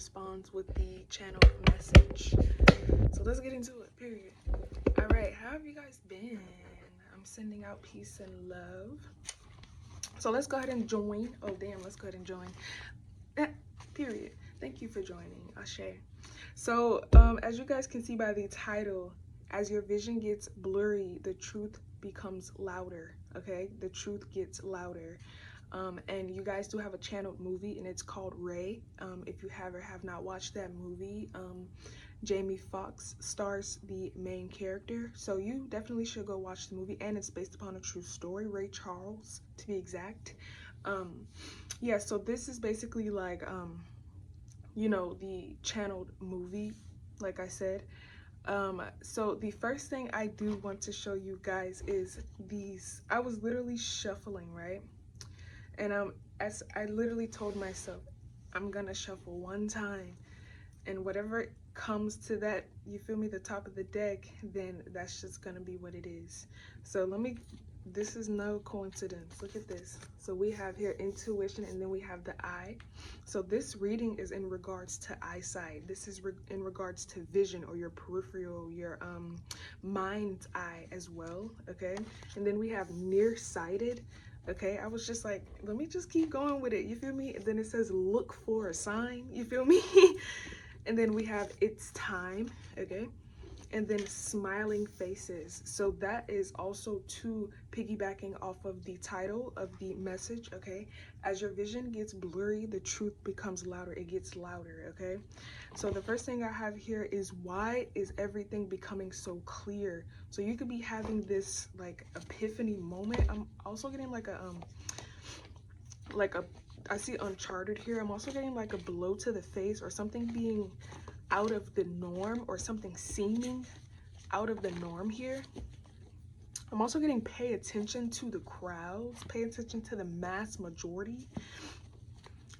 responds with the channel message. So let's get into it, period. All right, how have you guys been? I'm sending out peace and love. So let's go ahead and join. Oh, damn, let's go ahead and join. Period. Thank you for joining. Ashe. So, as you guys can see by the title, as your vision gets blurry, the truth becomes louder. Okay, the truth gets louder. And you guys do have a channeled movie, and it's called Ray. If you have or have not watched that movie, Jamie Foxx stars the main character, so you definitely should go watch the movie. And it's based upon a true story, Ray Charles to be exact. Yeah, so this is basically like you know, the channeled movie, like I said. So the first thing I do want to show you guys is these. I was literally shuffling, right? And as I literally told myself, I'm gonna shuffle one time, and whatever comes to that, you feel me, the top of the deck, then that's just gonna be what it is. So this is no coincidence. Look at this. So we have here intuition, and then we have the eye. So this reading is in regards to eyesight. This is in regards to vision, or your peripheral, your mind's eye as well, okay? And then we have nearsighted. Okay, I was just like, let me just keep going with it, you feel me? And then it says look for a sign, you feel me? And then we have it's time, okay? And then smiling faces. So that is also too piggybacking off of the title of the message, okay? As your vision gets blurry, the truth becomes louder. It gets louder, okay? So the first thing I have here is, why is everything becoming so clear? So you could be having this like epiphany moment. I'm also getting like a I see Uncharted here. I'm also getting like a blow to the face, or something being out of the norm, or something seeming out of the norm here. I'm also getting pay attention to the crowds, pay attention to the mass majority.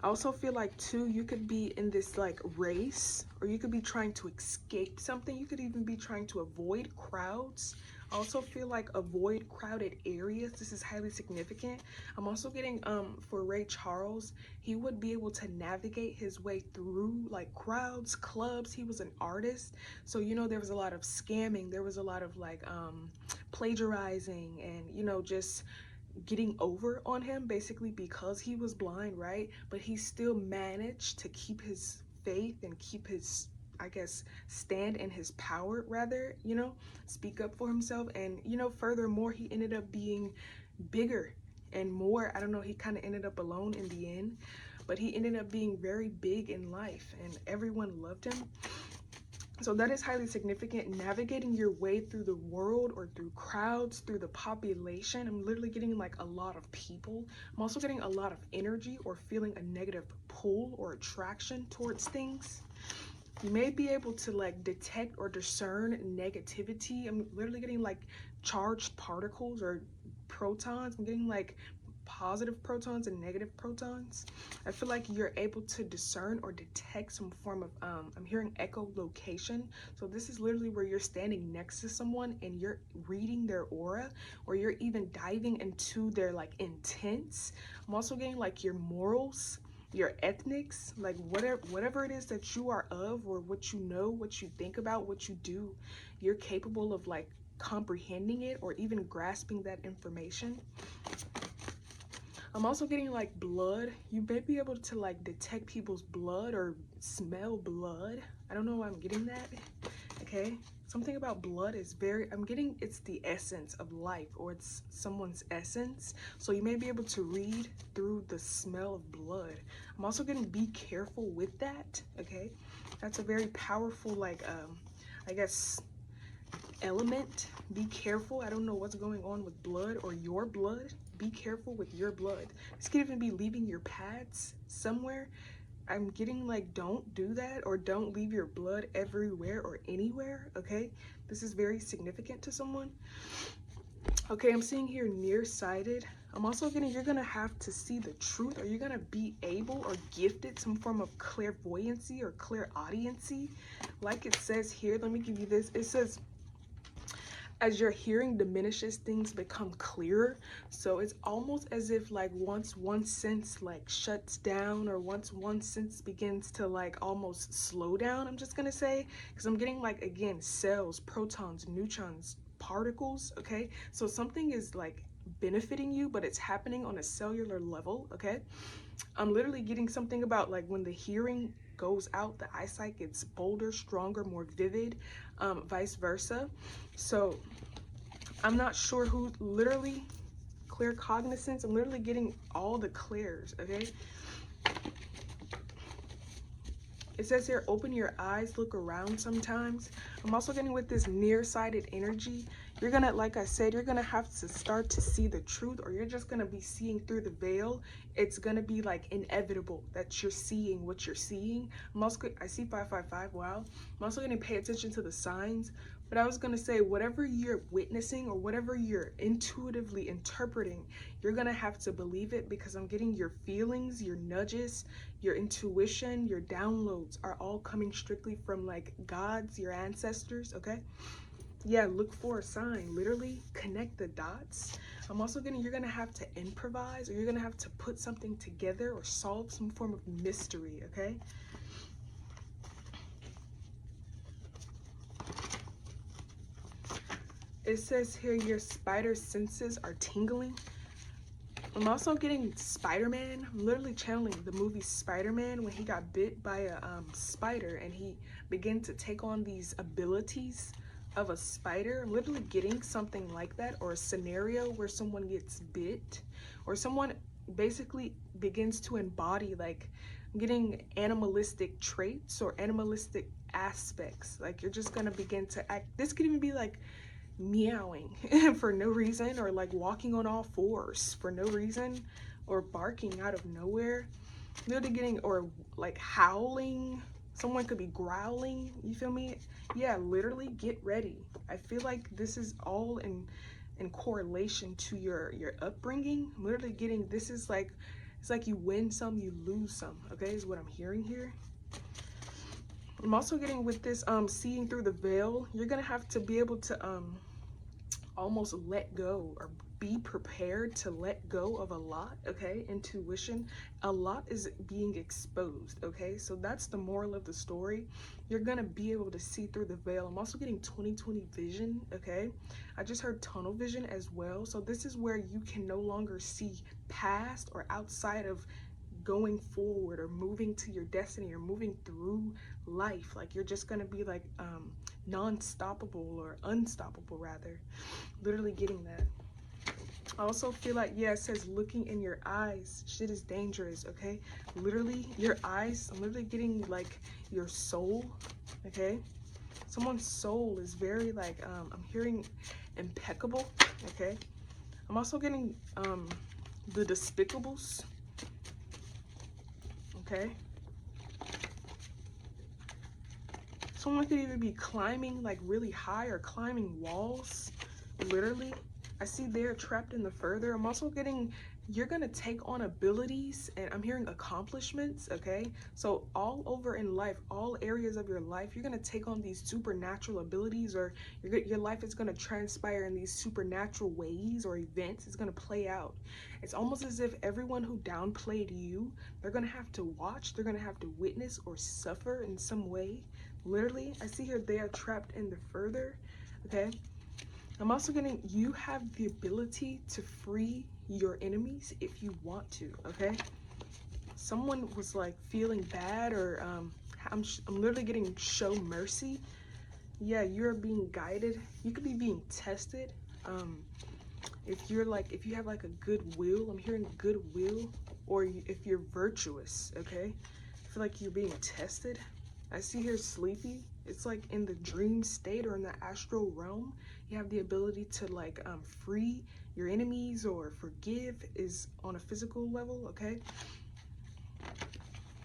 I also feel like too, you could be in this like race, or you could be trying to escape something. You could even be trying to avoid crowds. I also feel like avoid crowded areas. This is highly significant. I'm also getting for Ray Charles, he would be able to navigate his way through like crowds, clubs. He was an artist, so you know there was a lot of scamming, there was a lot of like plagiarizing, and you know, just getting over on him basically, because he was blind, right? But he still managed to keep his faith and keep his, I guess, stand in his power, rather, you know, speak up for himself. And you know, furthermore, he ended up being bigger and more, I don't know, he kind of ended up alone in the end, but he ended up being very big in life and everyone loved him. So that is highly significant. Navigating your way through the world, or through crowds, through the population. I'm literally getting like a lot of people. I'm also getting a lot of energy, or feeling a negative pull or attraction towards things. You may be able to like detect or discern negativity. I'm literally getting like charged particles or protons. I'm getting like positive protons and negative protons. I feel like you're able to discern or detect some form of I'm hearing echolocation. So this is literally where you're standing next to someone and you're reading their aura, or you're even diving into their like intents. I'm also getting like your morals, your ethnics, like whatever it is that you are of, or what you know, what you think about, what you do, you're capable of like comprehending it, or even grasping that information. I'm also getting like blood. You may be able to like detect people's blood or smell blood. I don't know why I'm getting that. Okay, something about blood is very, I'm getting it's the essence of life, or it's someone's essence. So you may be able to read through the smell of blood. I'm also getting be careful with that. Okay, that's a very powerful like I guess element. Be careful. I don't know what's going on with blood, or your blood. Be careful with your blood. This could even be leaving your pads somewhere. I'm getting like, don't do that, or don't leave your blood everywhere or anywhere, okay? This is very significant to someone. Okay, I'm seeing here nearsighted. I'm also getting, you're gonna have to see the truth, or you're gonna be able or gifted some form of clairvoyancy or clairaudiency. Like it says here, let me give you this. It says, as your hearing diminishes, things become clearer. So it's almost as if like once one sense like shuts down, or once one sense begins to like almost slow down, I'm just gonna say, because I'm getting like, again, cells, protons, neutrons, particles, okay? So something is like benefiting you, but it's happening on a cellular level, okay? I'm literally getting something about like when the hearing goes out, the eyesight gets bolder, stronger, more vivid, vice versa. So I'm not sure who, literally clear cognizance. I'm literally getting all the clears, okay? It says here, open your eyes, look around sometimes. I'm also getting with this nearsighted energy. You're gonna, like I said, you're gonna have to start to see the truth, or you're just gonna be seeing through the veil. It's gonna be like inevitable that you're seeing what you're seeing. I see 555, wow. I'm also gonna pay attention to the signs. But I was gonna say, whatever you're witnessing or whatever you're intuitively interpreting, you're gonna have to believe it, because I'm getting your feelings, your nudges, your intuition, your downloads are all coming strictly from like gods, your ancestors, okay? Yeah, look for a sign, literally connect the dots. I'm also getting, you're gonna have to improvise, or you're gonna have to put something together or solve some form of mystery, okay? It says here, your spider senses are tingling. I'm also getting Spider-Man. I'm literally channeling the movie Spider-Man when he got bit by a spider and he began to take on these abilities of a spider. I'm literally getting something like that, or a scenario where someone gets bit, or someone basically begins to embody, like, I'm getting animalistic traits or animalistic aspects. Like, you're just gonna begin to act. This could even be like meowing for no reason, or like walking on all fours for no reason, or barking out of nowhere. Literally getting, or like howling. Someone could be growling, you feel me? Yeah, literally get ready. I feel like this is all in correlation to your upbringing. I'm literally getting, this is like, it's like you win some, you lose some, okay, is what I'm hearing here. I'm also getting with this seeing through the veil, you're gonna have to be able to almost let go, or be prepared to let go of a lot, okay? Intuition, a lot is being exposed, okay? So that's the moral of the story. You're gonna be able to see through the veil. I'm also getting 20/20 vision, okay? I just heard tunnel vision as well. So this is where you can no longer see past or outside of going forward, or moving to your destiny, or moving through life. Like, you're just gonna be like non-stoppable, or unstoppable rather. Literally getting that. I also feel like, yeah, it says looking in your eyes, shit is dangerous, okay? Literally your eyes, I'm literally getting like your soul, okay? Someone's soul is very like I'm hearing impeccable, okay? I'm also getting the despicables, okay? Someone could even be climbing like really high, or climbing walls, literally. I see they're trapped in the further. I'm also getting, you're gonna take on abilities, and I'm hearing accomplishments, okay? So all over in life, all areas of your life, you're gonna take on these supernatural abilities, or your life is gonna transpire in these supernatural ways or events. It's gonna play out. It's almost as if everyone who downplayed you, they're gonna have to watch, they're gonna have to witness or suffer in some way. Literally, I see here they are trapped in the further, okay? I'm also getting, you have the ability to free your enemies if you want to, okay? Someone was like feeling bad, or I'm literally getting show mercy. Yeah, you're being guided. You could be being tested. If you're like, if you have like a good will, I'm hearing goodwill, or if you're virtuous, okay? I feel like you're being tested. I see here sleepy. It's like in the dream state, or in the astral realm. You have the ability to like free your enemies, or forgive, is on a physical level, okay?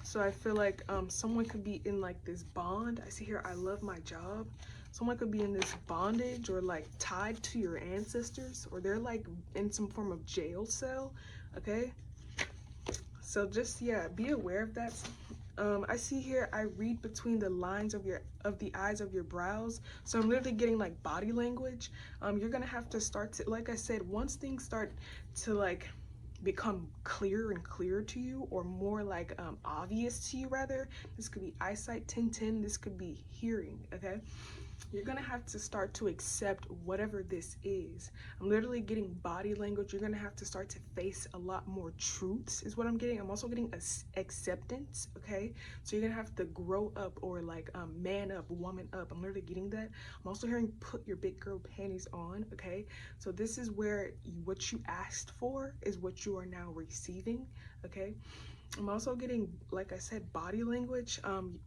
So I feel like someone could be in like this bond. I see here, I love my job. Someone could be in this bondage, or like tied to your ancestors, or they're like in some form of jail cell, okay? So just, yeah, be aware of that. I see here, I read between the lines of the eyes of your brows. So I'm literally getting like body language. You're gonna have to start to, like I said, once things start to like become clearer and clearer to you, or more like obvious to you rather. This could be eyesight, 10/10, this could be hearing, okay? You're gonna have to start to accept whatever this is. I'm literally getting body language. You're gonna have to start to face a lot more truths is what I'm getting. I'm also getting acceptance, okay? So you're gonna have to grow up, or like man up, woman up. I'm literally getting that. I'm also hearing put your big girl panties on, okay? So this is where what you asked for is what you are now receiving, okay? I'm also getting, like I said, body language.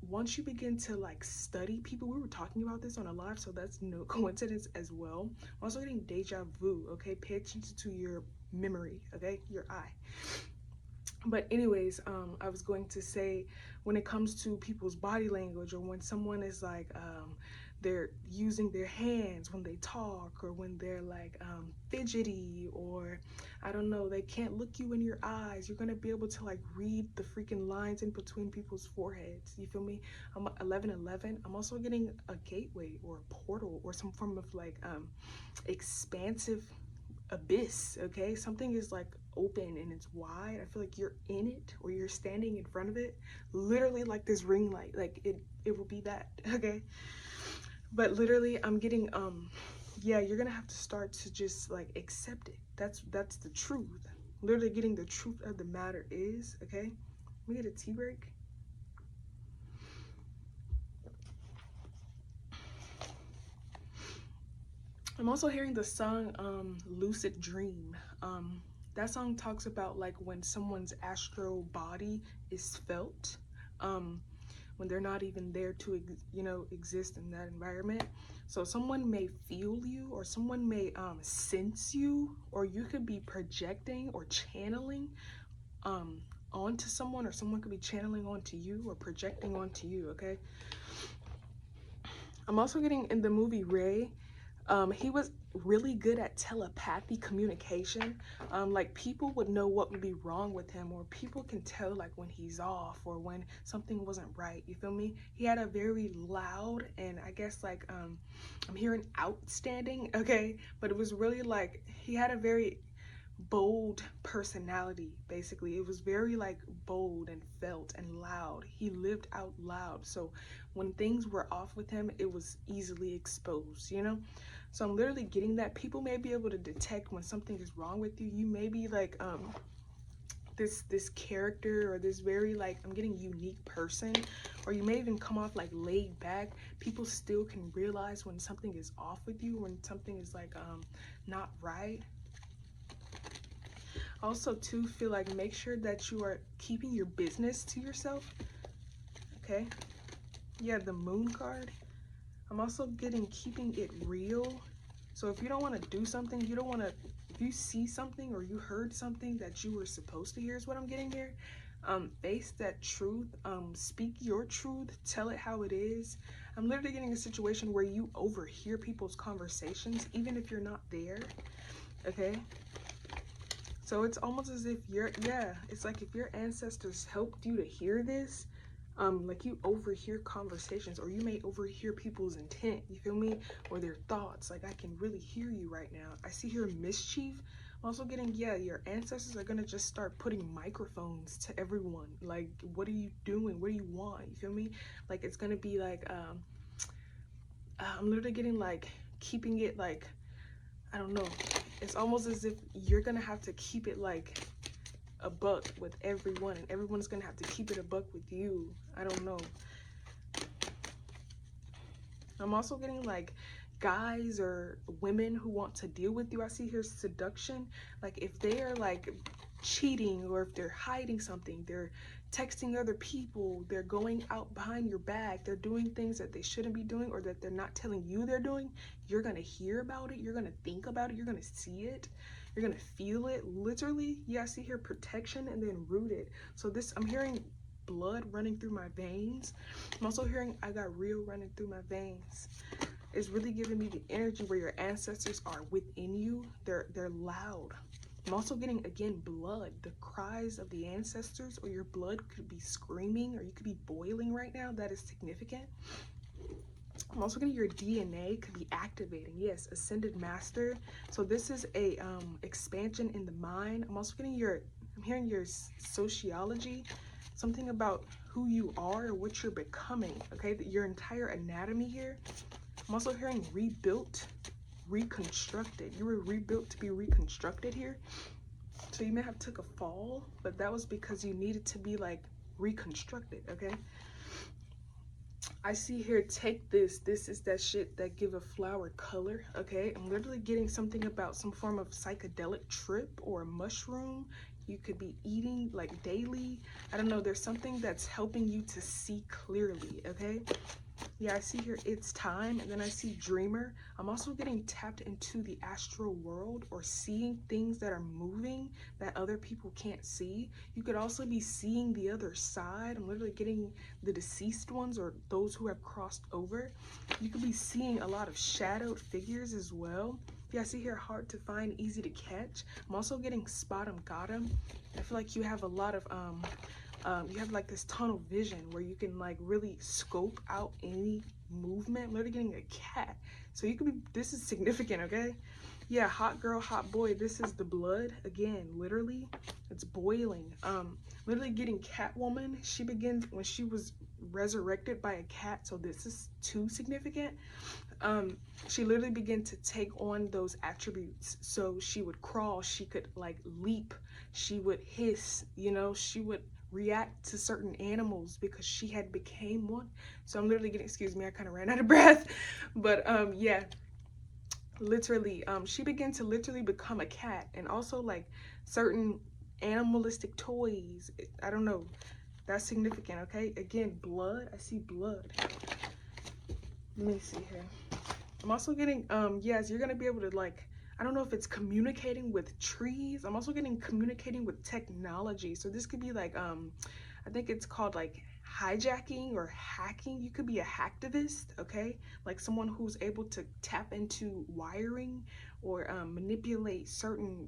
Once you begin to like study people, we were talking about this on a live, so that's no coincidence as well. I'm also getting deja vu, okay? Pay attention to your memory, okay? Your eye. But anyways, I was going to say, when it comes to people's body language, or when someone is like, they're using their hands when they talk, or when they're like fidgety, or I don't know, they can't look you in your eyes, you're gonna be able to like read the freaking lines in between people's foreheads. You feel me? I'm 1111. I'm also getting a gateway or a portal, or some form of like expansive abyss, okay? Something is like open and it's wide. I feel like you're in it, or you're standing in front of it, literally like this ring light. Like it will be that, okay? But literally I'm getting yeah, you're gonna have to start to just like accept it. That's the truth. Literally getting the truth of the matter is, okay? Let me get a tea break. I'm also hearing the song Lucid Dream. That song talks about like when someone's astral body is felt, when they're not even there to exist in that environment. So someone may feel you, or someone may sense you, or you could be projecting or channeling onto someone, or someone could be channeling onto you or projecting onto you, okay? I'm also getting, in the movie Ray, he was really good at telepathy communication. Like people would know what would be wrong with him, or people can tell like when he's off, or when something wasn't right. You feel me? He had a very loud, and I guess like I'm hearing outstanding, okay? But it was really like he had a very bold personality. Basically, it was very like bold and felt and loud. He lived out loud, so when things were off with him, it was easily exposed, you know? So I'm literally getting that people may be able to detect when something is wrong with you. You may be like this character, or this very like, I'm getting unique person, or you may even come off like laid back. People still can realize when something is off with you, when something is like not right. Also too, feel like make sure that you are keeping your business to yourself, okay? Yeah, the moon card. I'm also getting keeping it real. So if you don't want to do something, you don't want to, if you see something or you heard something that you were supposed to hear, is what I'm getting here. Face that truth, speak your truth, tell it how it is. I'm literally getting a situation where you overhear people's conversations, even if you're not there, okay? So it's almost as if it's like if your ancestors helped you to hear this, like you overhear conversations, or you may overhear people's intent, you feel me? Or their thoughts. Like, I can really hear you right now. I see here mischief. I'm also getting, your ancestors are gonna just start putting microphones to everyone. Like, what are you doing? What do you want? You feel me? Like, it's gonna be like, I'm literally getting like, keeping it like, I don't know. It's almost as if you're gonna have to keep it like a buck with everyone, and everyone's gonna have to keep it a buck with you. I don't know. I'm also getting like guys or women who want to deal with you. I see here seduction. Like if they are like cheating, or if they're hiding something, they're texting other people, they're going out behind your back, they're doing things that they shouldn't be doing, or that they're not telling you they're doing, you're gonna hear about it, you're gonna think about it, you're gonna see it, you're gonna feel it, literally. Yeah, I see here protection and then rooted. So this, I'm hearing blood running through my veins. I'm also hearing I got real running through my veins. It's really giving me the energy where your ancestors are within you. They're loud. I'm also getting, again, blood, the cries of the ancestors, or your blood could be screaming, or you could be boiling right now. That is significant. I'm also getting your DNA could be activating. Yes, ascended master. So this is a expansion in the mind. I'm also getting I'm hearing your sociology, something about who you are or what you're becoming. Okay, your entire anatomy here. I'm also hearing rebuilt, reconstructed. You were rebuilt to be reconstructed here. So you may have took a fall, but that was because you needed to be like reconstructed. Okay. I see here, take this. This is that shit that give a flower color, okay? I'm literally getting something about some form of psychedelic trip or a mushroom you could be eating like daily. I don't know, there's something that's helping you to see clearly, okay? Yeah, I see here, it's time, and then I see dreamer. I'm also getting tapped into the astral world, or seeing things that are moving that other people can't see. You could also be seeing the other side. I'm literally getting the deceased ones, or those who have crossed over. You could be seeing a lot of shadowed figures as well. Yeah, I see here, hard to find, easy to catch. I'm also getting spot 'em, got 'em. I feel like you have a lot of you have like this tunnel vision where you can like really scope out any movement. I'm literally getting a cat. So you could be, this is significant, okay? Yeah, hot girl, hot boy. This is the blood. Again, literally, it's boiling. Literally getting Catwoman. She begins when she was resurrected by a cat. So this is too significant. She literally began to take on those attributes. So she would crawl, she could like leap, she would hiss, you know, she would react to certain animals because she had became one. So I'm literally getting, excuse me, I kind of ran out of breath, but yeah, literally she began to literally become a cat. And also like certain animalistic toys, I don't know, that's significant. Okay, again, blood, I see blood. Let me see here. I'm also getting yes, you're gonna be able to like, I don't know if it's communicating with trees. I'm also getting communicating with technology. So this could be like I think it's called like hijacking or hacking. You could be a hacktivist, okay? Like someone who's able to tap into wiring or manipulate certain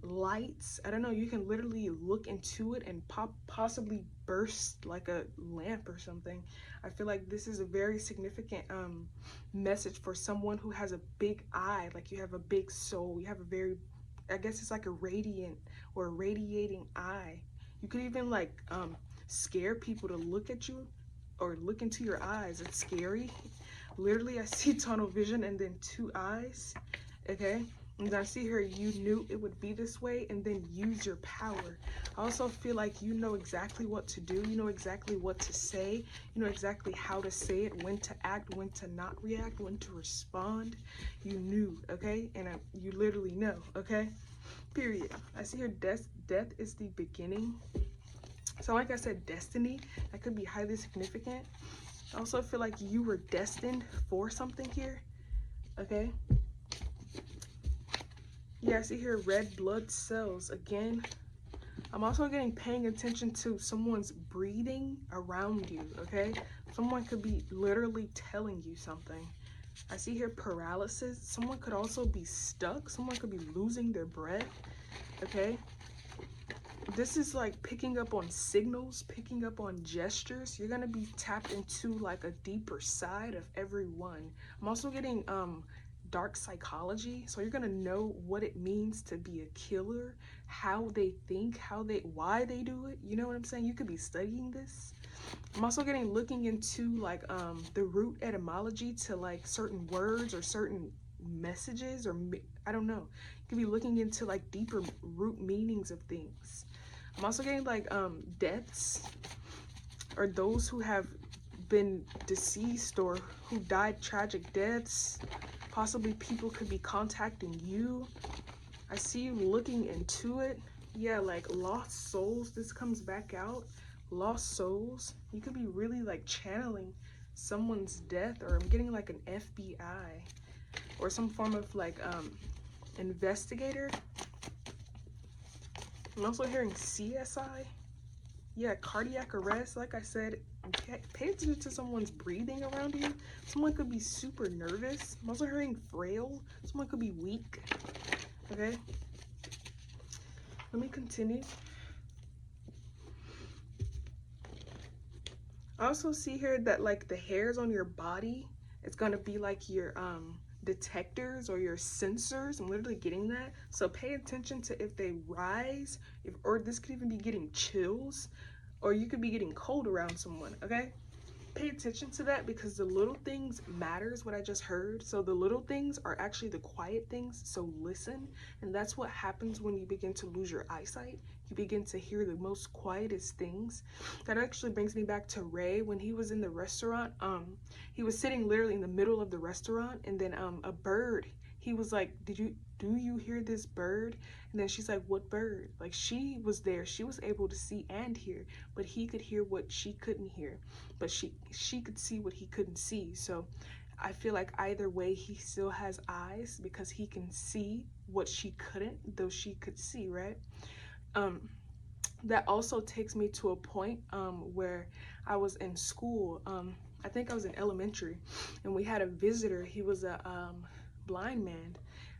lights. I don't know, you can literally look into it and possibly burst like a lamp or something. I feel like this is a very significant message for someone who has a big eye, like you have a big soul, you have a very, I guess it's like a radiant or a radiating eye. You could even like scare people to look at you or look into your eyes. It's scary. Literally, I see tunnel vision and then two eyes, okay? And I see here, you knew it would be this way, and then use your power. I also feel like you know exactly what to do. You know exactly what to say. You know exactly how to say it, when to act, when to not react, when to respond. You knew, okay? And you literally know, okay? Period. I see here, death is the beginning. So like I said, destiny, that could be highly significant. I also feel like you were destined for something here, okay? Yeah, I see here red blood cells. Again, I'm also getting paying attention to someone's breathing around you, okay? Someone could be literally telling you something. I see here paralysis. Someone could also be stuck. Someone could be losing their breath, okay? This is like picking up on signals, picking up on gestures. You're gonna be tapped into like a deeper side of everyone. I'm also getting dark psychology, so you're gonna know what it means to be a killer, how they think, why they do it. You know what I'm saying? You could be studying this. I'm also getting looking into like the root etymology to like certain words or certain messages, or I don't know. You could be looking into like deeper root meanings of things. I'm also getting like deaths, or those who have been deceased or who died tragic deaths. Possibly people could be contacting you. I see you looking into it. Yeah, like lost souls. This comes back out. Lost souls. You could be really like channeling someone's death, or I'm getting like an FBI or some form of like investigator. I'm also hearing CSI. Yeah, cardiac arrest. Like I said, pay attention to someone's breathing around you. Someone could be super nervous. I'm also hearing frail. Someone could be weak. Okay. Let me continue. I also see here that like the hairs on your body, it's gonna be like your detectors or your sensors. I'm literally getting that. So pay attention to if they rise, or this could even be getting chills, or you could be getting cold around someone, okay? Pay attention to that because the little things matters, what I just heard. So the little things are actually the quiet things, so listen. And that's what happens when you begin to lose your eyesight. You begin to hear the most quietest things. That actually brings me back to Ray when he was in the restaurant. He was sitting literally in the middle of the restaurant, and then a bird, he was like, do you hear this bird? And then she's like, what bird? Like, she was there, she was able to see and hear, but he could hear what she couldn't hear, but she could see what he couldn't see. So I feel like either way he still has eyes because he can see what she couldn't, though she could see, right? That also takes me to a point where I was in school. I think I was in elementary, and we had a visitor. He was a blind man.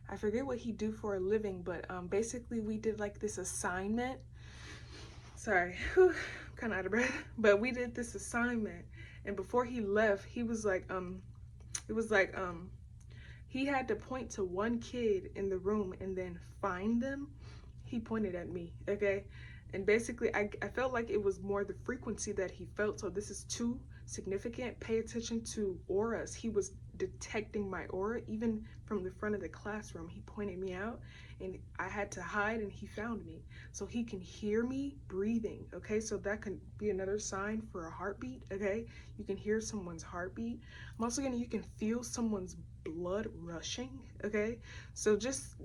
I forget what he do for a living, but basically we did like this assignment. Sorry, kind of out of breath. But we did this assignment, and before he left, he was like, it was like, he had to point to one kid in the room and then find them. He pointed at me, okay? And basically, I felt like it was more the frequency that he felt. So this is too significant. Pay attention to auras. He was detecting my aura even from the front of the classroom. He pointed me out, and I had to hide, and he found me. So he can hear me breathing, okay? So that can be another sign for a heartbeat, okay? You can hear someone's heartbeat. I'm also gonna, you can feel someone's blood rushing, okay? So just,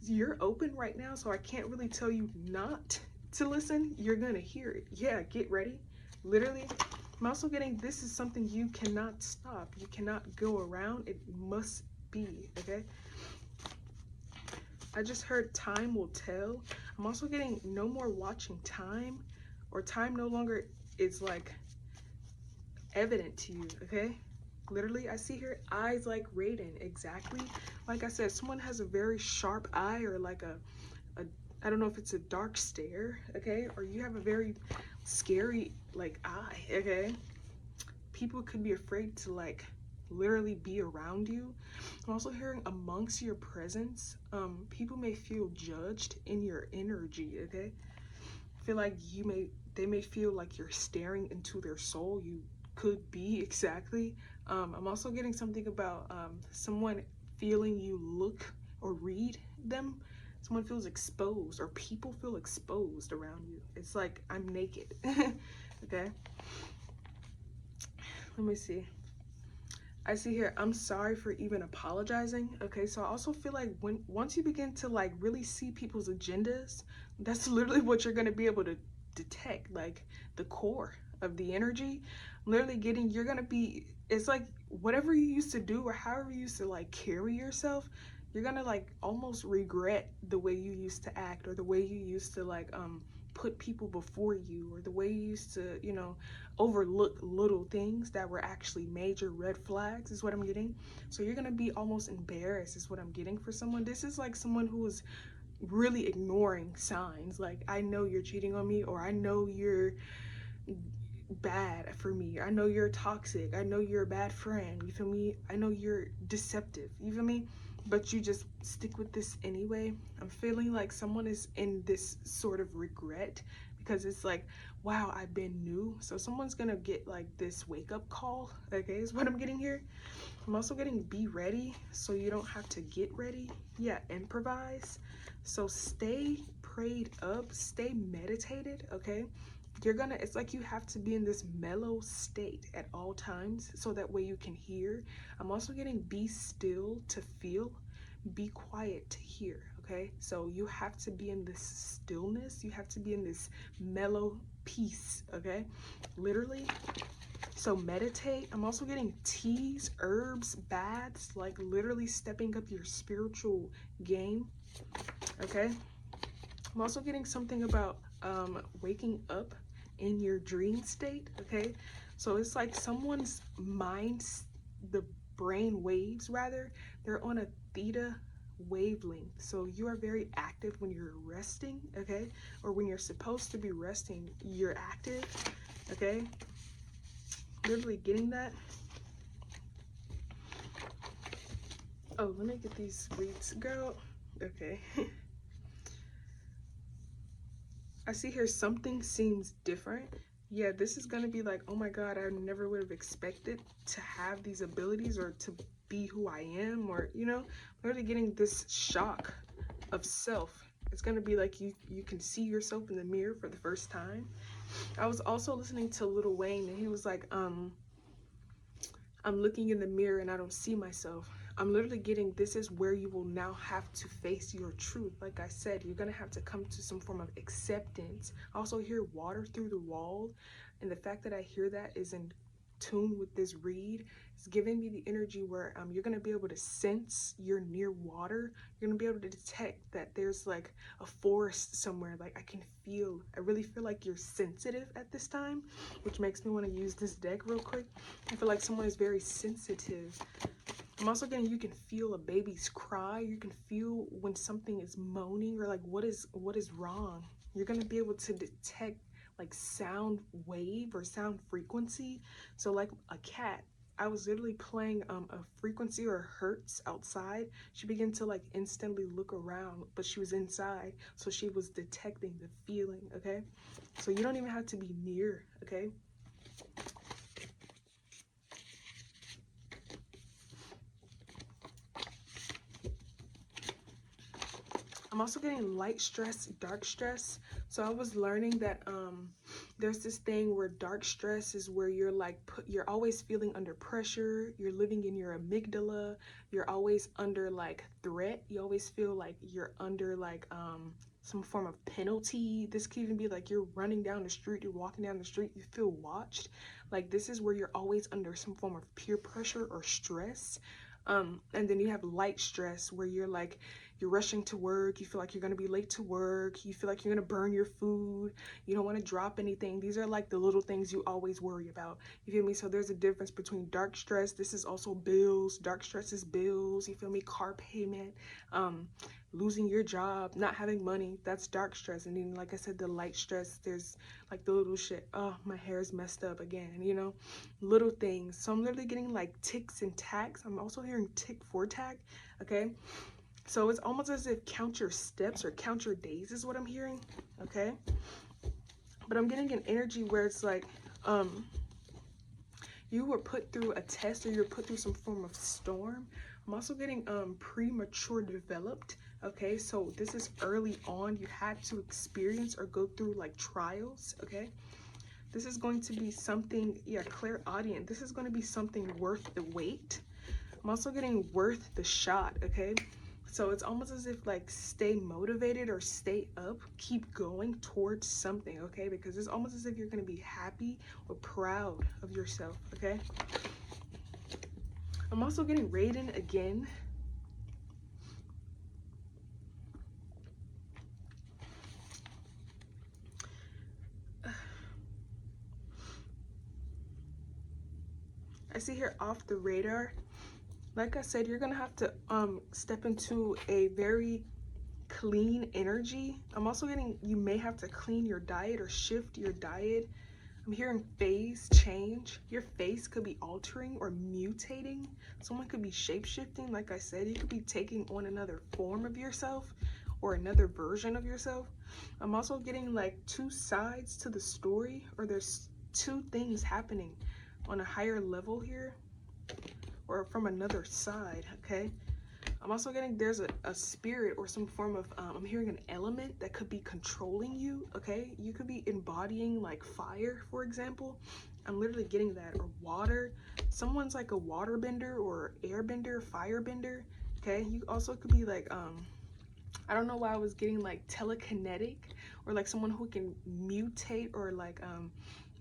you're open right now, so I can't really tell you not to listen. You're gonna hear it. Yeah, get ready. Literally, I'm also getting, this is something you cannot stop. You cannot go around. It must be, okay? I just heard time will tell. I'm also getting no more watching time, or time no longer is like evident to you, okay? Literally, I see here eyes like Raiden. Exactly. Like I said, someone has a very sharp eye, or like a I don't know if it's a dark stare, okay? Or you have a very scary like eye, okay? People could be afraid to like literally be around you. I'm also hearing amongst your presence, people may feel judged in your energy, okay? I feel like they may feel like you're staring into their soul. You could be, exactly. I'm also getting something about someone feeling you look or read them. Someone feels exposed, or people feel exposed around you. It's like, I'm naked. Okay, let me see. I see here, I'm sorry for even apologizing. Okay, so I also feel like once you begin to like really see people's agendas, that's literally what you're gonna be able to detect, like the core of the energy. Literally getting, you're gonna be, it's like whatever you used to do or however you used to like carry yourself, you're gonna like almost regret the way you used to act, or the way you used to like put people before you, or the way you used to, you know, overlook little things that were actually major red flags, is what I'm getting. So you're gonna be almost embarrassed, is what I'm getting for someone. This is like someone who is really ignoring signs, like, I know you're cheating on me, or I know you're bad for me, I know you're toxic, I know you're a bad friend, you feel me, I know you're deceptive, you feel me, but you just stick with this anyway. I'm feeling like someone is in this sort of regret, because it's like, wow, I've been new. So someone's gonna get like this wake-up call, okay, is what I'm getting here. I'm also getting be ready, so you don't have to get ready. Yeah, improvise. So stay prayed up, stay meditated, okay? You're gonna, it's like you have to be in this mellow state at all times, so that way you can hear. I'm also getting be still to feel, be quiet to hear, okay? So you have to be in this stillness, you have to be in this mellow peace, okay? Literally. So meditate. I'm also getting teas, herbs, baths, like literally stepping up your spiritual game, okay? I'm also getting something about waking up in your dream state, okay? So it's like someone's mind, the brain waves rather, they're on a theta wavelength. So you are very active when you're resting, okay? Or when you're supposed to be resting, you're active, okay? Literally getting that. Oh, let me get these reeds, girl. Okay. I see here something seems different. Yeah, this is gonna be like, oh my God, I never would have expected to have these abilities or to be who I am, or, you know, literally getting this shock of self. It's gonna be like you can see yourself in the mirror for the first time. I was also listening to Lil Wayne, and he was like, I'm looking in the mirror and I don't see myself. I'm literally getting, this is where you will now have to face your truth. Like I said, you're gonna have to come to some form of acceptance. I also hear water through the wall, and the fact that I hear that is in tune with this read. It's giving me the energy where you're gonna be able to sense you're near water. You're gonna be able to detect that there's like a forest somewhere. Like I really feel like you're sensitive at this time, which makes me want to use this deck real quick. I feel like someone is very sensitive. I'm also getting, you can feel a baby's cry. You can feel when something is moaning, or like what is wrong. You're gonna be able to detect like sound wave or sound frequency. So like a cat, I was literally playing a frequency or hertz outside. She began to like instantly look around, but she was inside, so she was detecting the feeling, okay? So you don't even have to be near, okay? I'm also getting light stress, dark stress. So I was learning that there's this thing where dark stress is where you're like you're always feeling under pressure, you're living in your amygdala, you're always under like threat, you always feel like you're under like some form of penalty. This could even be like you're running down the street, you're walking down the street, you feel watched. Like this is where you're always under some form of peer pressure or stress. And then you have light stress where you're like, you're rushing to work, you feel like you're going to be late to work, you feel like you're going to burn your food, you don't want to drop anything. These are like the little things you always worry about. You feel me? So there's a difference between dark stress. This is also bills. Dark stress is bills. You feel me? Car payment, losing your job, not having money. That's dark stress. And then, like I said, the light stress, there's like the little shit. Oh, my hair is messed up again, you know, little things. So I'm literally getting like ticks and tacks. I'm also hearing tick for tack, okay? So it's almost as if count your steps or count your days is what I'm hearing, okay? But I'm getting an energy where it's like, you were put through a test, or you're put through some form of storm. I'm also getting premature developed, okay? So this is early on. You had to experience or go through like trials, okay? This is going to be something, yeah, clairaudient. This is going to be something worth the wait. I'm also getting worth the shot, okay? So it's almost as if like stay motivated or stay up, keep going towards something, okay? Because it's almost as if you're gonna be happy or proud of yourself, okay? I'm also getting Raiden again. I see here off the radar. Like I said, you're gonna have to step into a very clean energy. I'm also getting, you may have to clean your diet or shift your diet. I'm hearing phase change. Your face could be altering or mutating. Someone could be shape-shifting. Like I said, you could be taking on another form of yourself or another version of yourself. I'm also getting like two sides to the story, or there's two things happening on a higher level here or from another side, okay? I'm also getting there's a spirit or some form of, I'm hearing an element that could be controlling you, okay? You could be embodying like fire, for example. I'm literally getting that, or water. Someone's like a water bender or air bender, fire bender, okay? You also could be like, I don't know why I was getting like telekinetic, or like someone who can mutate or like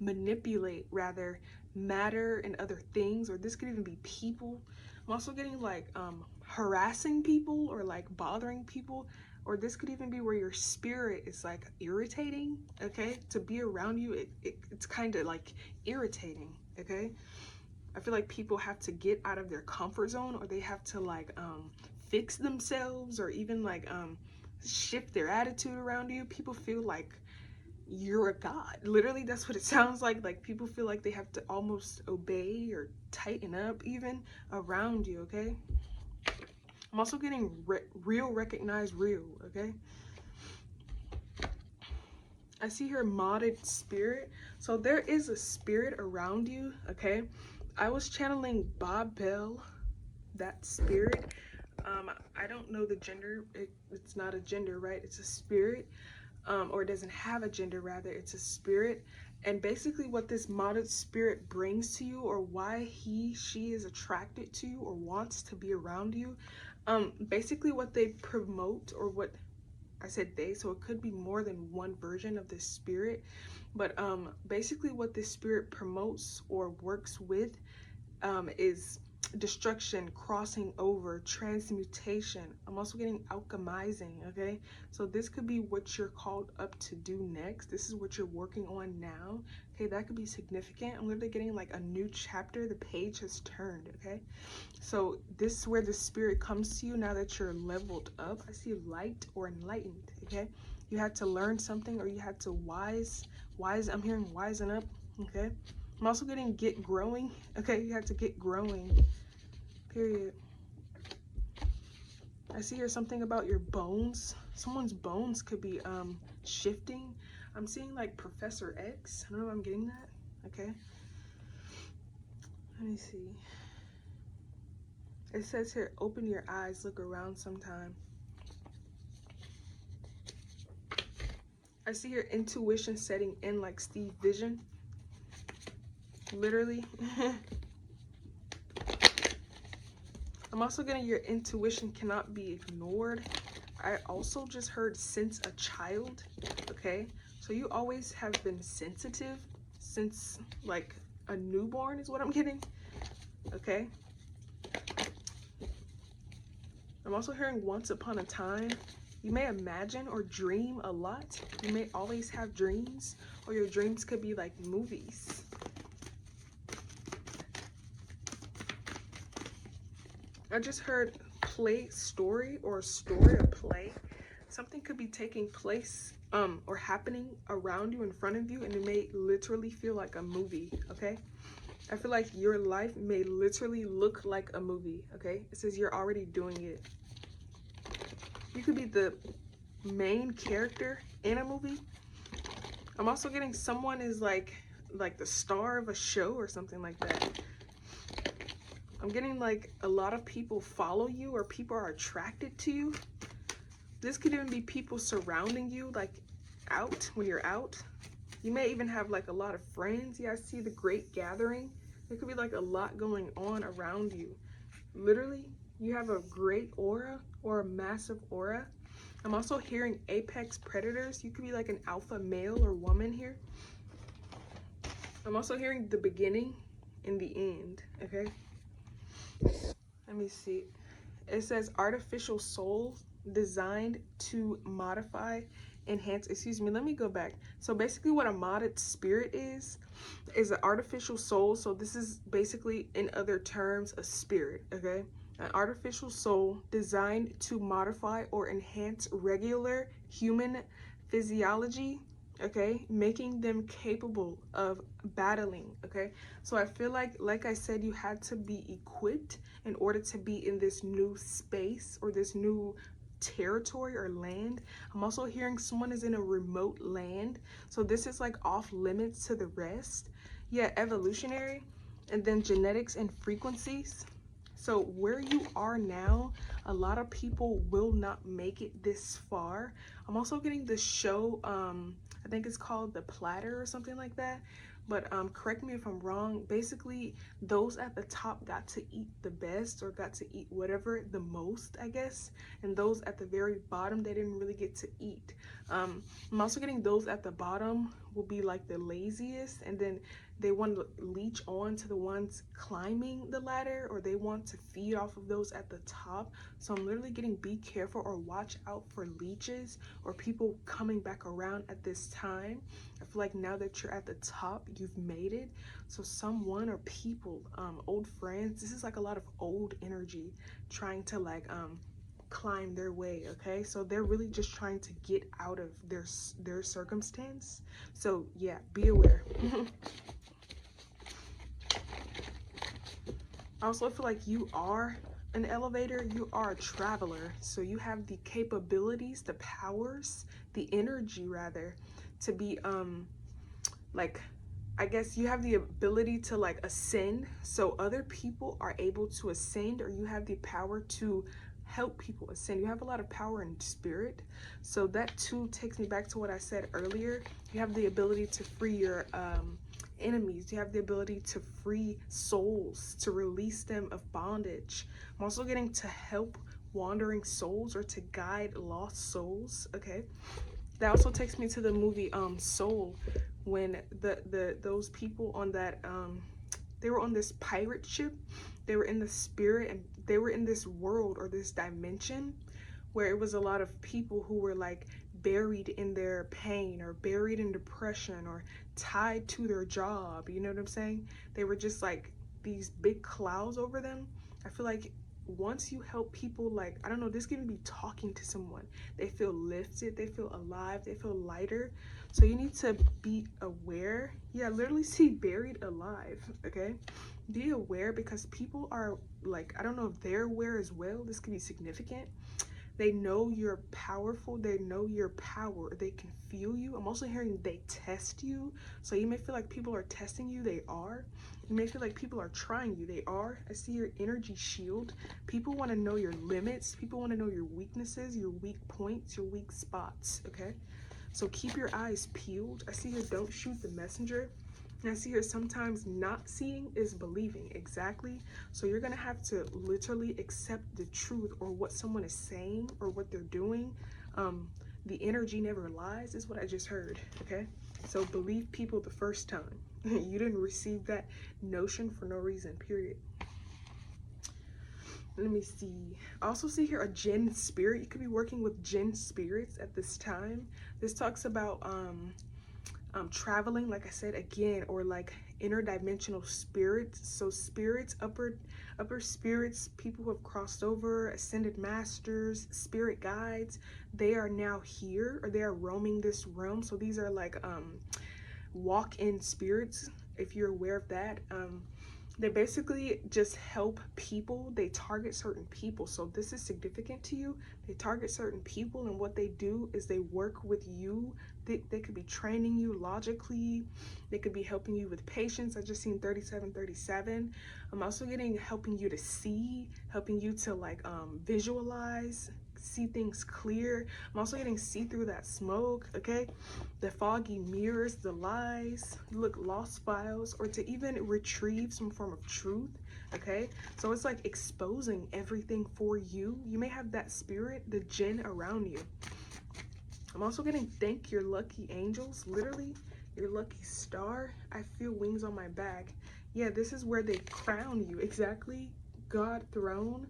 manipulate rather matter and other things, or this could even be people. I'm also getting like harassing people or like bothering people, or this could even be where your spirit is like irritating, okay? To be around you, it's kind of like irritating, okay? I feel like people have to get out of their comfort zone, or they have to like fix themselves, or even like shift their attitude around you. People feel like you're a god. Literally, that's what it sounds like. Like people feel like they have to almost obey or tighten up even around you, okay? I'm also getting real, recognize real, okay? I see here modded spirit. So there is a spirit around you, okay? I was channeling Bob Bell, that spirit. I don't know the gender. It's not a gender, right? It's a spirit. Or it doesn't have a gender, rather. It's a spirit. And basically what this modded spirit brings to you, or why she is attracted to you or wants to be around you, basically what they promote, or what I said they, so it could be more than one version of this spirit, but basically what this spirit promotes or works with is destruction, crossing over, transmutation. I'm also getting alchemizing, okay? So this could be what you're called up to do next. This is what you're working on now, okay? That could be significant. I'm literally getting like a new chapter. The page has turned, okay? So this is where the spirit comes to you now that you're leveled up. I see light or enlightened, okay? You had to learn something, or you had to I'm hearing wisen up, okay? I'm also getting get growing, okay? You have to get growing, period. I see here something about your bones. Someone's bones could be shifting. I'm seeing like Professor X. I don't know if I'm getting that, okay? Let me see. It says here, open your eyes, look around sometime. I see your intuition setting in like Steve Vision. Literally. I'm also getting your intuition cannot be ignored. I also just heard since a child, okay? So you always have been sensitive since like a newborn is what I'm getting, okay? I'm also hearing once upon a time. You may imagine or dream a lot. You may always have dreams, or your dreams could be like movies. I just heard play story, or story or play. Something could be taking place or happening around you, in front of you, and it may literally feel like a movie, okay? I feel like your life may literally look like a movie, okay? It says you're already doing it. You could be the main character in a movie. I'm also getting someone is like the star of a show or something like that. I'm getting like a lot of people follow you, or people are attracted to you. This could even be people surrounding you, like out, when you're out. You may even have like a lot of friends. Yeah, I see the great gathering. There could be like a lot going on around you. Literally, you have a great aura, or a massive aura. I'm also hearing apex predators. You could be like an alpha male or woman here. I'm also hearing the beginning and the end, okay? Let me see. It says artificial soul designed to modify, enhance, excuse me, let me go back. So basically what a modded spirit is an artificial soul. So this is basically, in other terms, a spirit, okay? An artificial soul designed to modify or enhance regular human physiology, okay, making them capable of battling, okay? So I feel like I said, you had to be equipped in order to be in this new space, or this new territory or land. I'm also hearing someone is in a remote land, so this is like off limits to the rest. Yeah, evolutionary, and then genetics and frequencies. So where you are now, a lot of people will not make it this far. I'm also getting the show, I think it's called The Platter or something like that. But correct me if I'm wrong. Basically, those at the top got to eat the best, or got to eat whatever the most, I guess. And those at the very bottom, they didn't really get to eat. I'm also getting those at the bottom will be like the laziest. And then they want to leech on to the ones climbing the ladder, or they want to feed off of those at the top. So I'm literally getting be careful or watch out for leeches or people coming back around at this time. I feel like now that you're at the top, you've made it. So someone or people, old friends, this is like a lot of old energy trying to like climb their way. Okay, so they're really just trying to get out of their circumstance. So yeah, be aware. I also feel like you are an elevator, you are a traveler, so you have the capabilities, the powers, the energy rather, to be like, I guess you have the ability to like ascend, so other people are able to ascend, or you have the power to help people ascend. You have a lot of power in spirit. So that too takes me back to what I said earlier. You have the ability to free your enemies. You have the ability to free souls, to release them of bondage. I'm also getting to help wandering souls or to guide lost souls. Okay, that also takes me to the movie Soul, when those people on that they were on this pirate ship. They were in the spirit, and they were in this world or this dimension where it was a lot of people who were like buried in their pain or buried in depression or tied to their job. You know what I'm saying? They were just like these big clouds over them. I feel like once you help people, like, I don't know, this can even be talking to someone. They feel lifted, they feel alive, they feel lighter. So you need to be aware. Yeah, literally see buried alive. Okay, be aware, because people are like, I don't know if they're aware as well. This could be significant. They know you're powerful. They know your power. They can feel you. I'm also hearing they test you. So you may feel like people are testing you. They are. You may feel like people are trying you. They are. I see your energy shield. People want to know your limits. People want to know your weaknesses, your weak points, your weak spots. Okay, so keep your eyes peeled. I see here, don't shoot the messenger. And I see here, sometimes not seeing is believing. Exactly. So you're going to have to literally accept the truth, or what someone is saying or what they're doing. The energy never lies is what I just heard. Okay, so believe people the first time. You didn't receive that notion for no reason, period. Let me see. I also see here a jinn spirit. You could be working with jinn spirits at this time. This talks about traveling, like I said again, or like interdimensional spirits. So spirits, upper spirits, people who have crossed over, ascended masters, spirit guides, they are now here, or they are roaming this realm. So these are like walk-in spirits, if you're aware of that. They basically just help people. They target certain people. So this is significant to you. They target certain people, and what they do is they work with you. They could be training you logically. They could be helping you with patience. I just seen 3737. I'm also getting helping you to see, helping you to like visualize, see things clear. I'm also getting see through that smoke. Okay, the foggy mirrors, the lies, look, lost files, or to even retrieve some form of truth. Okay, so it's like exposing everything for you. You may have that spirit, the jinn, around you. I'm also getting thank your lucky angels, literally your lucky star. I feel wings on my back. Yeah, this is where they crown you. Exactly, God throne.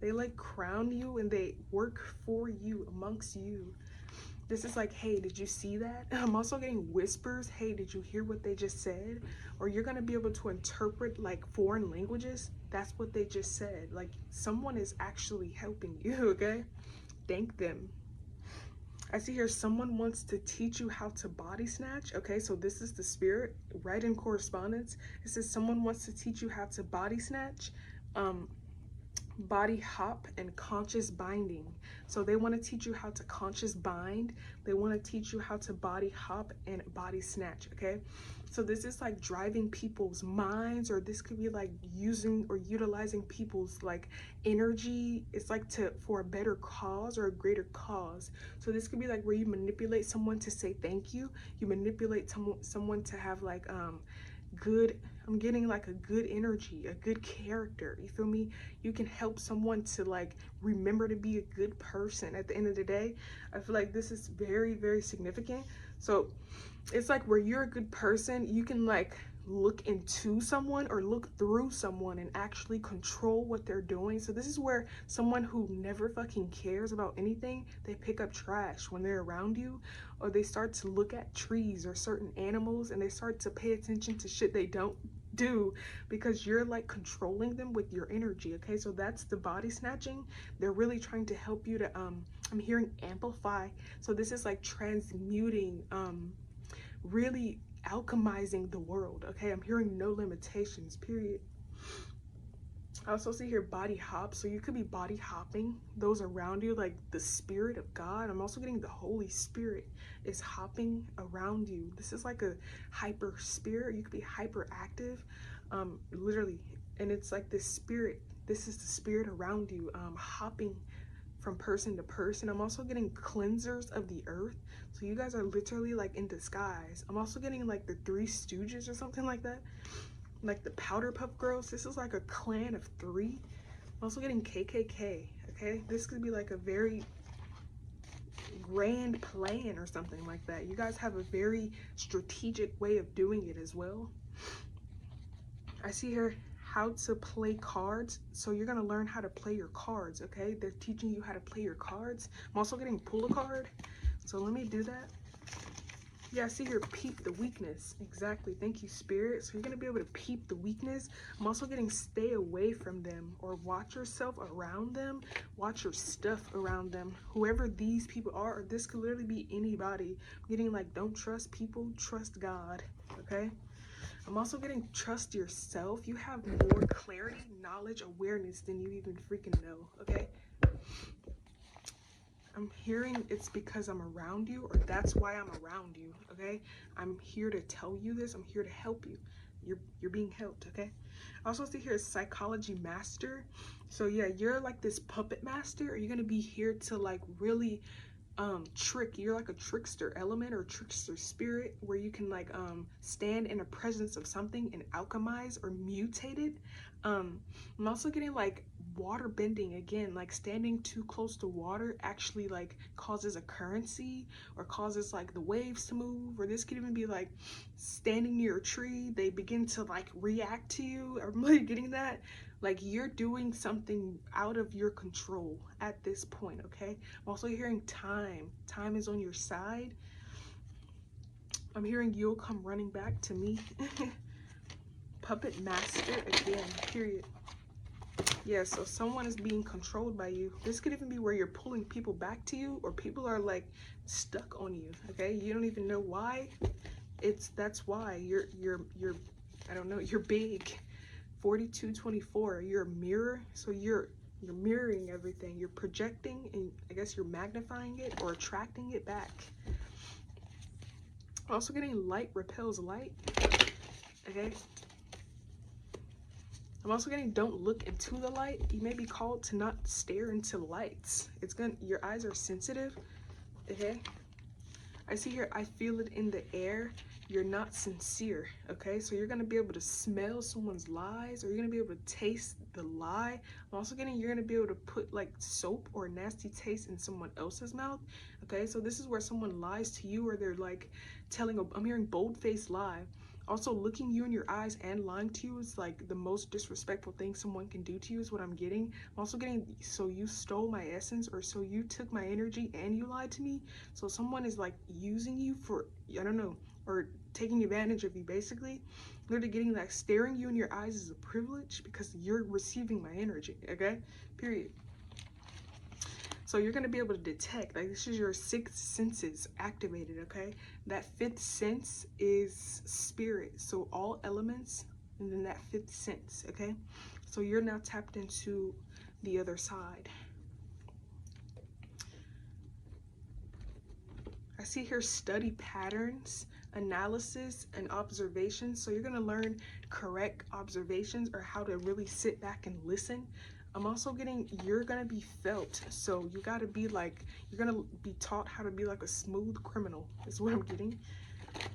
They like crown you, and they work for you, amongst you. This is like, hey, did you see that? I'm also getting whispers. Hey, did you hear what they just said? Or you're going to be able to interpret like foreign languages. That's what they just said. Like, someone is actually helping you. Okay, thank them. I see here, someone wants to teach you how to body snatch. Okay, so this is the spirit, right in correspondence. It says someone wants to teach you how to body snatch, body hop, and conscious binding. So they want to teach you how to conscious bind. They want to teach you how to body hop and body snatch. Okay, so this is like driving people's minds, or this could be like using or utilizing people's like energy. It's like for a better cause or a greater cause. So this could be like where you manipulate someone to say thank you. You manipulate someone to have like good, I'm getting like a good energy, a good character. You feel me? You can help someone to like remember to be a good person at the end of the day. I feel like this is very, very significant. So it's like where you're a good person, you can like look into someone or look through someone and actually control what they're doing. So this is where someone who never fucking cares about anything, they pick up trash when they're around you, or they start to look at trees or certain animals and they start to pay attention to shit they don't do because you're like controlling them with your energy. Okay, so that's the body snatching. They're really trying to help you to I'm hearing amplify. So this is like transmuting, really alchemizing the world. Okay, I'm hearing no limitations, period. I also see here body hop, so you could be body hopping those around you, like the spirit of God. I'm also getting the Holy Spirit is hopping around you. This is like a hyper spirit. You could be hyperactive, literally, and it's like this spirit. This is the spirit around you, hopping from person to person. I'm also getting cleansers of the earth. So you guys are literally like in disguise. I'm also getting like the Three Stooges or something like that. Like the Powder Puff Girls. This is like a clan of 3. I'm also getting KKK. Okay, this could be like a very grand plan or something like that. You guys have a very strategic way of doing it as well. I see here how to play cards. So you're going to learn how to play your cards. Okay, they're teaching you how to play your cards. I'm also getting pull a card, so let me do that. Yeah, I see here peep the weakness. Exactly. Thank you, Spirit. So you're going to be able to peep the weakness. I'm also getting stay away from them, or watch yourself around them. Watch your stuff around them. Whoever these people are, or this could literally be anybody. I'm getting like, don't trust people, trust God. Okay. I'm also getting trust yourself. You have more clarity, knowledge, awareness than you even freaking know. Okay. I'm hearing it's because I'm around you, or that's why I'm around you. Okay, I'm here to tell you this. I'm here to help you. You're being helped. Okay. I also see here a psychology master. So yeah, you're like this puppet master. Are you gonna be here to like really trick? You're like a trickster element or trickster spirit, where you can like stand in the presence of something and alchemize or mutate it. I'm also getting like water bending again, like standing too close to water actually like causes a currency or causes like the waves to move. Or this could even be like standing near a tree, they begin to like react to you. I'm really getting that, like you're doing something out of your control at this point. Okay, I'm also hearing time is on your side. I'm hearing you'll come running back to me. Puppet master again, period. Yeah, so someone is being controlled by you. This could even be where you're pulling people back to you, or people are like stuck on you. Okay, you don't even know why. That's why you're I don't know, you're big. 4224, you're a mirror. So you're mirroring everything. You're projecting, and I guess you're magnifying it or attracting it back. Also getting light repels light. Okay. I'm also getting don't look into the light. You may be called to not stare into lights. Your eyes are sensitive. Okay. I see here, I feel it in the air. You're not sincere. Okay. So you're going to be able to smell someone's lies, or you're going to be able to taste the lie. I'm also getting, you're going to be able to put like soap or nasty taste in someone else's mouth. Okay. So this is where someone lies to you, or they're like I'm hearing bold-faced lie. Also, looking you in your eyes and lying to you is like the most disrespectful thing someone can do to you, is what I'm getting. I'm also getting, so you stole my essence, or so you took my energy and you lied to me. So someone is like using you for, I don't know, or taking advantage of you, basically. Literally getting like staring you in your eyes is a privilege because you're receiving my energy. Okay, period. So you're going to be able to detect, like this is your 6th senses activated. Okay, that 5th sense is spirit, so all elements, and then that 5th sense. Okay, so you're now tapped into the other side. I see here study patterns, analysis, and observations. So you're going to learn correct observations, or how to really sit back and listen. I'm also getting, you're going to be felt. So you got to be like, you're going to be taught how to be like a smooth criminal, is what I'm getting.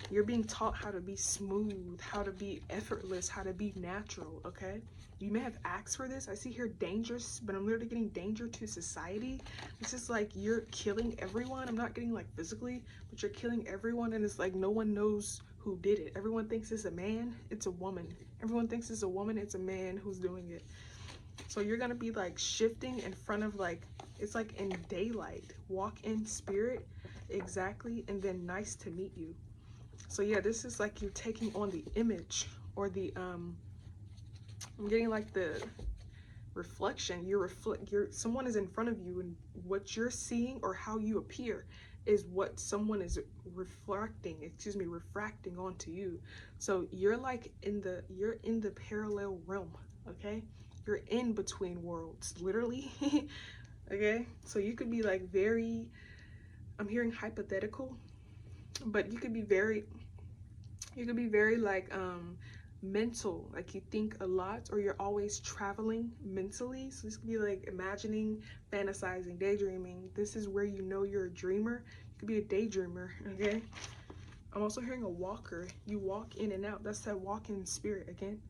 You're being taught how to be smooth, how to be effortless, how to be natural. Okay, you may have asked for this. I see here dangerous, but I'm literally getting danger to society. This is like you're killing everyone. I'm not getting like physically, but you're killing everyone, and it's like no one knows who did it. Everyone thinks it's a man, it's a woman. Everyone thinks it's a woman, it's a man who's doing it. So you're gonna be like shifting in front of like, it's like in daylight. Walk in spirit, exactly, and then nice to meet you. So yeah, this is like you're taking on the image or the I'm getting like the reflection. You're someone is in front of you, and what you're seeing or how you appear is what someone is refracting onto you. So you're like you're in the parallel realm, okay? You're in between worlds, literally. Okay, so you could be like very, I'm hearing hypothetical, but you could be very like mental, like you think a lot, or you're always traveling mentally. So this could be like imagining, fantasizing, daydreaming. This is where you know you're a dreamer. You could be a daydreamer. Okay, I'm also hearing a walker. You walk in and out. That's that walking spirit again.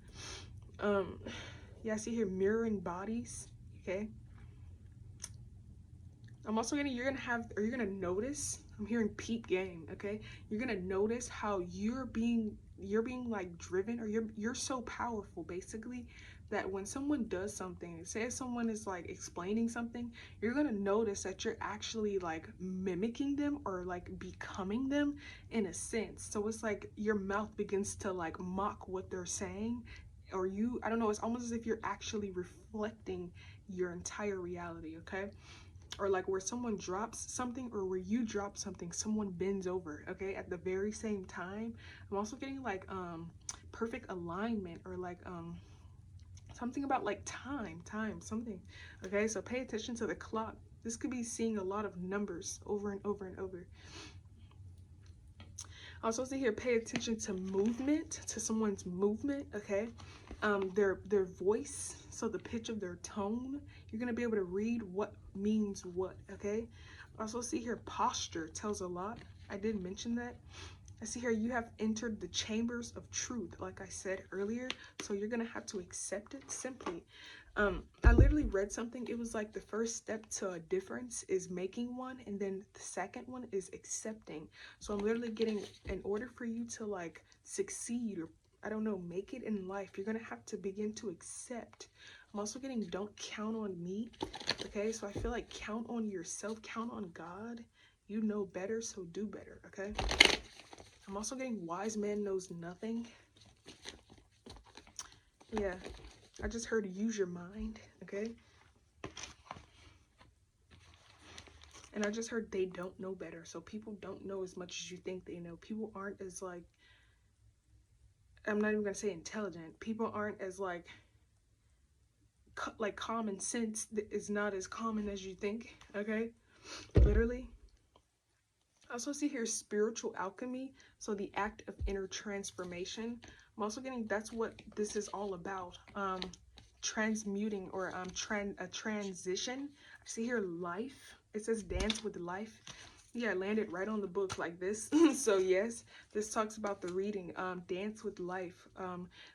Yeah, I see here mirroring bodies. Okay, I'm also you're gonna notice, I'm hearing peak game, okay? You're gonna notice how you're being like driven, or you're so powerful basically, that when someone does something, say if someone is like explaining something, you're gonna notice that you're actually like mimicking them or like becoming them in a sense. So it's like your mouth begins to like mock what they're saying, or I don't know, it's almost as if you're actually reflecting your entire reality, okay? Or like where someone drops something, or where you drop something, someone bends over, okay, at the very same time. I'm also getting like perfect alignment, or like something about like time something. Okay, so pay attention to the clock. This could be seeing a lot of numbers over and over and over. Also see here, pay attention to movement, to someone's movement, okay? Their voice, so the pitch of their tone, you're gonna be able to read what means what, okay? Also see here, posture tells a lot. I did mention that. I see here you have entered the chambers of truth, like I said earlier, so you're gonna have to accept it simply. I literally read something. It was like the first step to a difference is making one, and then the second one is accepting. So I'm literally getting, in order for you to like succeed, or I don't know, make it in life, you're gonna have to begin to accept. I'm also getting don't count on me, okay? So I feel like count on yourself, count on God. You know better, so do better, okay? I'm also getting wise man knows nothing. Yeah, I just heard use your mind, okay? And I just heard they don't know better. So people don't know as much as you think they know. People aren't as like, I'm not even gonna say intelligent. People aren't as like common sense is not as common as you think, okay? Literally. I also see here spiritual alchemy, so the act of inner transformation. I'm also getting, that's what this is all about. Transmuting, or a transition. I see here life. It says dance with life. Yeah, I landed right on the book like this. So yes, this talks about the reading, dance with life.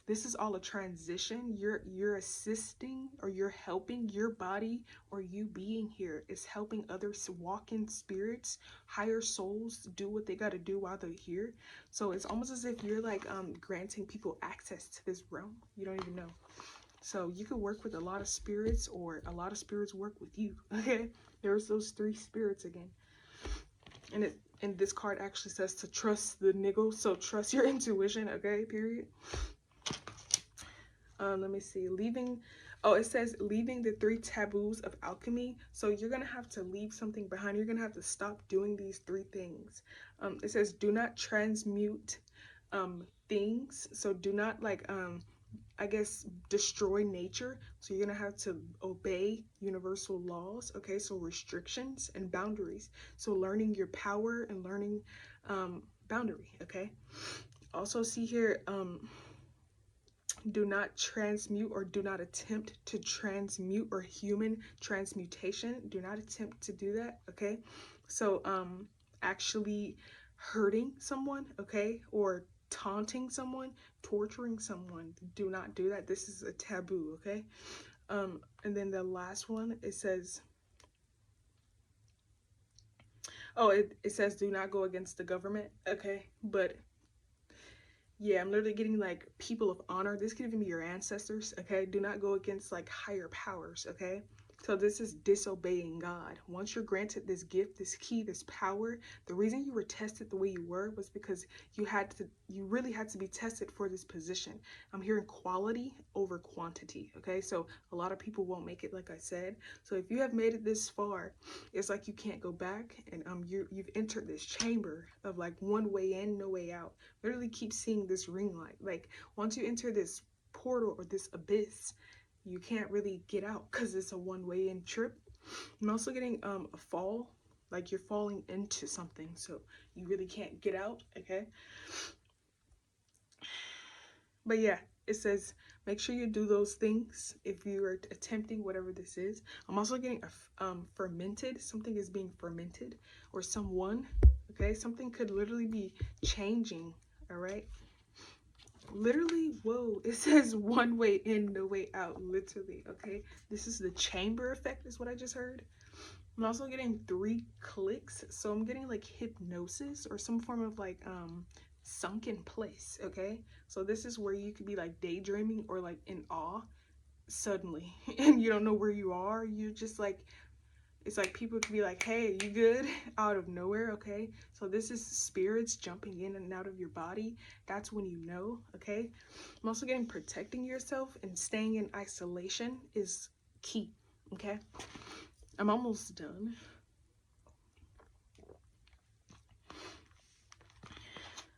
This is all a transition. You're assisting, or you're helping your body, or you being here is helping others walk in spirits, higher souls do what they got to do while they're here. So it's almost as if you're like granting people access to this realm. You don't even know. So you could work with a lot of spirits, or a lot of spirits work with you. Okay, there's those three spirits again. And this card actually says to trust the niggle, so trust your intuition, okay, period. Let me see, leaving, oh, it says leaving the 3 taboos of alchemy. So you're gonna have to leave something behind. You're gonna have to stop doing these 3 things. It says do not transmute things, so do not like I guess destroy nature. So you're gonna have to obey universal laws, okay? So restrictions and boundaries. So learning your power and learning boundary, okay? Also see here, do not transmute, or do not attempt to transmute, or human transmutation. Do not attempt to do that, okay? So actually hurting someone, okay, or taunting someone, torturing someone, do not do that. This is a taboo, okay? And then the last one, it says, oh, it says do not go against the government, okay? But Yeah, I'm literally getting like people of honor. This could even be your ancestors, okay? Do not go against like higher powers, okay? So this is disobeying God. Once you're granted this gift, this key, this power, the reason you were tested the way you were was because you really had to be tested for this position. I'm hearing quality over quantity, okay? So a lot of people won't make it, like I said. So if you have made it this far, it's like you can't go back, and you've entered this chamber of like one way in, no way out. Literally keep seeing this ring light. Like once you enter this portal or this abyss, you can't really get out because it's a one-way in trip. I'm also getting a fall, like you're falling into something, so you really can't get out, okay? But yeah, it says make sure you do those things if you are attempting whatever this is. I'm also getting a fermented, something is being fermented, or someone, okay? Something could literally be changing, all right? Literally, whoa, it says one way in, no way out, literally, okay? This is the chamber effect, is what I just heard. I'm also getting 3 clicks, so I'm getting like hypnosis or some form of like sunken place, okay? So this is where you could be like daydreaming or like in awe suddenly and you don't know where you are. You just like, it's like people could be like, hey, you good? Out of nowhere, okay? So this is spirits jumping in and out of your body. That's when you know, okay? I'm also getting protecting yourself and staying in isolation is key, okay? I'm almost done.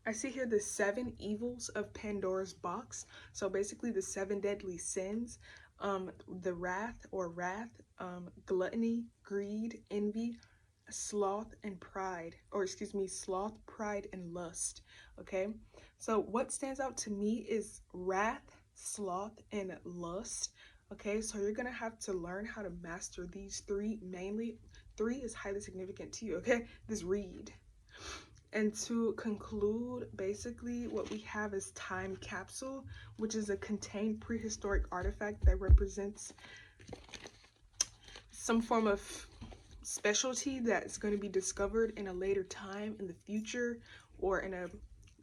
I see here the 7 evils of Pandora's box. So basically the 7 deadly sins, the wrath, gluttony, greed, envy, sloth, and pride, or excuse me, sloth, pride, and lust. Okay, so what stands out to me is wrath, sloth, and lust. Okay, so you're gonna have to learn how to master these 3 mainly. 3 is highly significant to you, okay? This read. And to conclude, basically what we have is time capsule, which is a contained prehistoric artifact that represents some form of specialty that's going to be discovered in a later time in the future or in a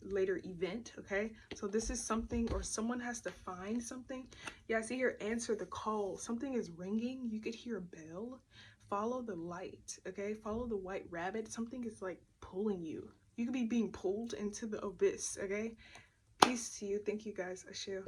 later event, okay? So this is something, or someone has to find something. Yeah, I see here, answer the call. Something is ringing. You could hear a bell. Follow the light, okay? Follow the white rabbit. Something is like pulling you. You could be being pulled into the abyss, okay? Peace to you. Thank you guys. Ashil.